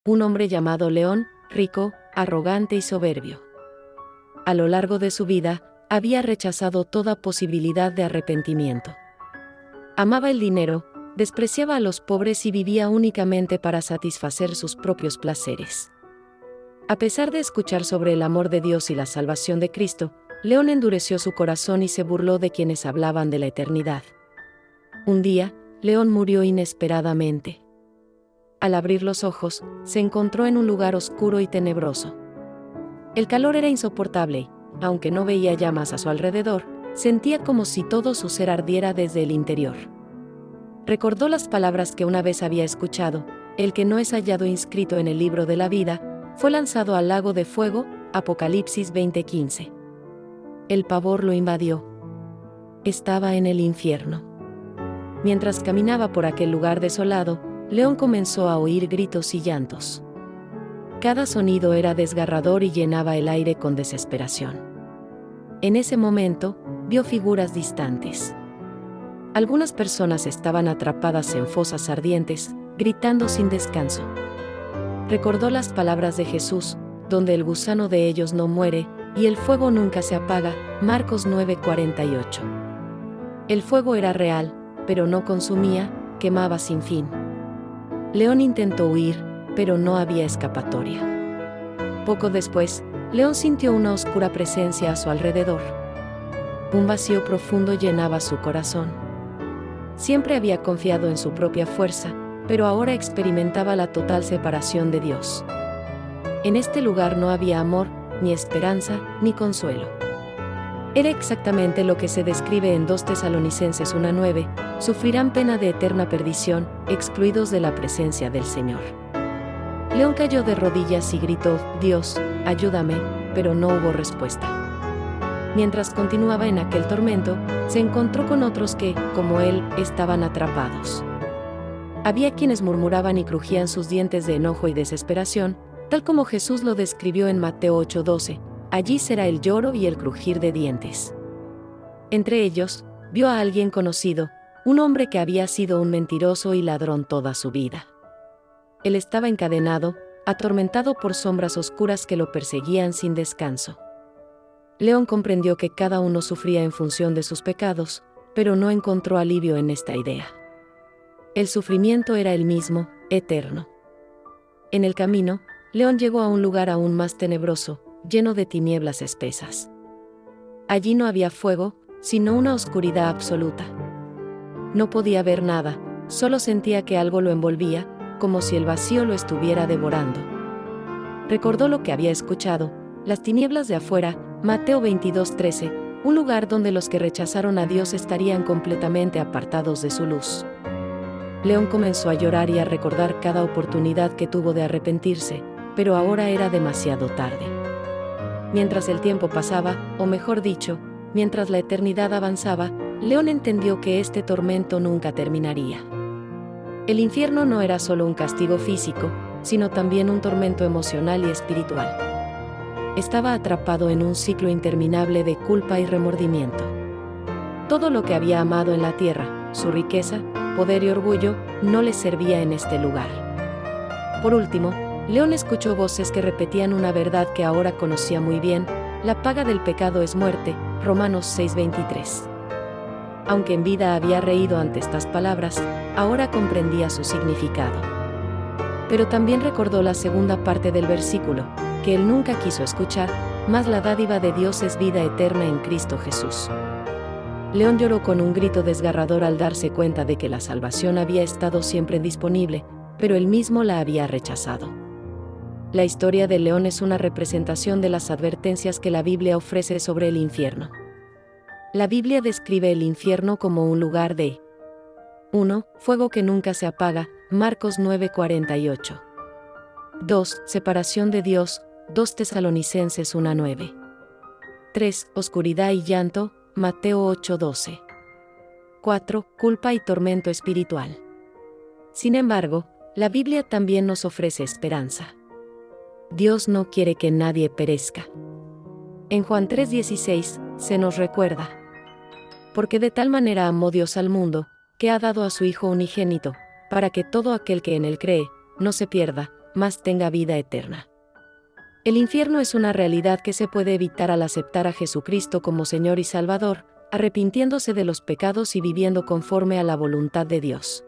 un hombre llamado León, rico, arrogante y soberbio. A lo largo de su vida, había rechazado toda posibilidad de arrepentimiento. Amaba el dinero, despreciaba a los pobres y vivía únicamente para satisfacer sus propios placeres. A pesar de escuchar sobre el amor de Dios y la salvación de Cristo, León endureció su corazón y se burló de quienes hablaban de la eternidad. Un día, León murió inesperadamente. Al abrir los ojos, se encontró en un lugar oscuro y tenebroso. El calor era insoportable y, aunque no veía llamas a su alrededor, sentía como si todo su ser ardiera desde el interior. Recordó las palabras que una vez había escuchado: el que no es hallado inscrito en el libro de la vida, fue lanzado al lago de fuego, Apocalipsis 20:15. El pavor lo invadió. Estaba en el infierno. Mientras caminaba por aquel lugar desolado, León comenzó a oír gritos y llantos. Cada sonido era desgarrador y llenaba el aire con desesperación. En ese momento, vio figuras distantes. Algunas personas estaban atrapadas en fosas ardientes, gritando sin descanso. Recordó las palabras de Jesús, donde el gusano de ellos no muere, y el fuego nunca se apaga, Marcos 9:48. El fuego era real, pero no consumía, quemaba sin fin. León intentó huir, pero no había escapatoria. Poco después, León sintió una oscura presencia a su alrededor. Un vacío profundo llenaba su corazón. Siempre había confiado en su propia fuerza, pero ahora experimentaba la total separación de Dios. En este lugar no había amor, ni esperanza, ni consuelo. Era exactamente lo que se describe en 2 Tesalonicenses 1:9, sufrirán pena de eterna perdición, excluidos de la presencia del Señor. León cayó de rodillas y gritó: Dios, ayúdame, pero no hubo respuesta. Mientras continuaba en aquel tormento, se encontró con otros que, como él, estaban atrapados. Había quienes murmuraban y crujían sus dientes de enojo y desesperación, tal como Jesús lo describió en Mateo 8:12, allí será el lloro y el crujir de dientes. Entre ellos, vio a alguien conocido, un hombre que había sido un mentiroso y ladrón toda su vida. Él estaba encadenado, atormentado por sombras oscuras que lo perseguían sin descanso. León comprendió que cada uno sufría en función de sus pecados, pero no encontró alivio en esta idea. El sufrimiento era el mismo, eterno. En el camino, León llegó a un lugar aún más tenebroso, lleno de tinieblas espesas. Allí no había fuego, sino una oscuridad absoluta. No podía ver nada, solo sentía que algo lo envolvía, como si el vacío lo estuviera devorando. Recordó lo que había escuchado: las tinieblas de afuera, Mateo 22:13, un lugar donde los que rechazaron a Dios estarían completamente apartados de su luz. León comenzó a llorar y a recordar cada oportunidad que tuvo de arrepentirse, pero ahora era demasiado tarde. Mientras el tiempo pasaba, o mejor dicho, mientras la eternidad avanzaba, León entendió que este tormento nunca terminaría. El infierno no era solo un castigo físico, sino también un tormento emocional y espiritual. Estaba atrapado en un ciclo interminable de culpa y remordimiento. Todo lo que había amado en la tierra, su riqueza, poder y orgullo, no le servía en este lugar. Por último, León escuchó voces que repetían una verdad que ahora conocía muy bien: la paga del pecado es muerte, Romanos 6:23. Aunque en vida había reído ante estas palabras, ahora comprendía su significado. Pero también recordó la segunda parte del versículo, que él nunca quiso escuchar: mas la dádiva de Dios es vida eterna en Cristo Jesús. León lloró con un grito desgarrador al darse cuenta de que la salvación había estado siempre disponible, pero él mismo la había rechazado. La historia de León es una representación de las advertencias que la Biblia ofrece sobre el infierno. La Biblia describe el infierno como un lugar de 1. Fuego que nunca se apaga, Marcos 9:48. 2. Separación de Dios, 2 Tesalonicenses 1:9. 3. Oscuridad y llanto, Mateo 8:12. 4. Culpa y tormento espiritual. Sin embargo, la Biblia también nos ofrece esperanza. Dios no quiere que nadie perezca. En Juan 3:16, se nos recuerda: porque de tal manera amó Dios al mundo, que ha dado a su Hijo unigénito, para que todo aquel que en él cree, no se pierda, mas tenga vida eterna. El infierno es una realidad que se puede evitar al aceptar a Jesucristo como Señor y Salvador, arrepintiéndose de los pecados y viviendo conforme a la voluntad de Dios.